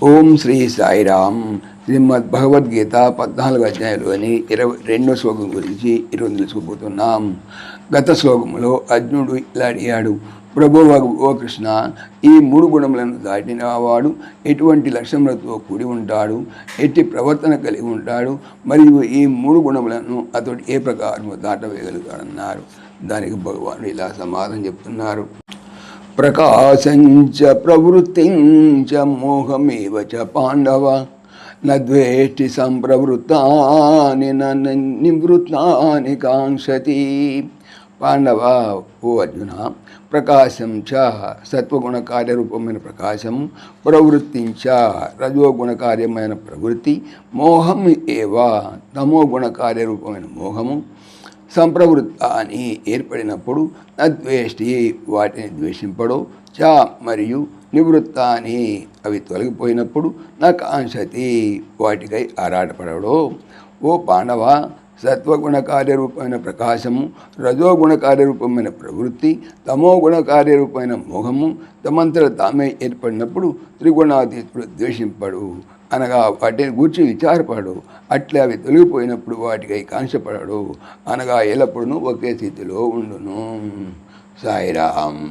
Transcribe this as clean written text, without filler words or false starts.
ఓం శ్రీ సాయిరామ్. శ్రీమద్ భగవద్గీత 14 అధ్యాయంలోని 22వ శ్లోకం గురించి ఈరోజు తెలుసుకోబోతున్నాం. గత శ్లోకంలో అర్జునుడు ఇలా అడిగాడు, ప్రభువు ఓ కృష్ణ, ఈ 3 గుణములను దాటిన వాడు ఎటువంటి లక్షణములతో కూడి ఉంటాడు, ఎట్టి ప్రవర్తన కలిగి ఉంటాడు, మరియు ఈ 3 గుణములను అతడు ఏ ప్రకారము దాటవేయగలుగుతాడన్నారు. దానికి భగవానుడు ఇలా సమాధానం చెప్తున్నారు. ప్రకాశంచ ప్రవృత్తించ మోహమేవ చ పాండవ నద్వేష్టి సంప్రవృత్తాని నివృత్తాని కాంక్షతి. పాండవ, ఓ అర్జున, ప్రకాశం చ సత్వగుణ కార్యరూపమైన ప్రకాశం, ప్రవృత్తించ రజోగుణ కార్యమైన ప్రవృత్తి, మోహం ఏవ తమోగుణ కార్యరూపమైన మోహము, సంప్రవృత్త అని ఏర్పడినప్పుడు నద్వేష్టి వాటిని ద్వేషింపడో, చ మరియు నివృత్త అని అవి తొలగిపోయినప్పుడు నా కాంక్షతి వాటికై ఆరాటపడడో. ఓ పాండవ, సత్వగుణ కార్యరూపమైన ప్రకాశము, రజోగుణ కార్యరూపమైన ప్రవృత్తి, తమోగుణ కార్యరూపమైన మోహము తమంతట తామే ఏర్పడినప్పుడు త్రిగుణాతీతుడు ద్వేషింపడు, అనగా వాటిని గూర్చి విచారపడు. అట్లా అవి తొలగిపోయినప్పుడు వాటికై కాంక్షపడడు, అనగా ఎల్లప్పుడూ ఒకే స్థితిలో ఉండును. సాయిరామ్.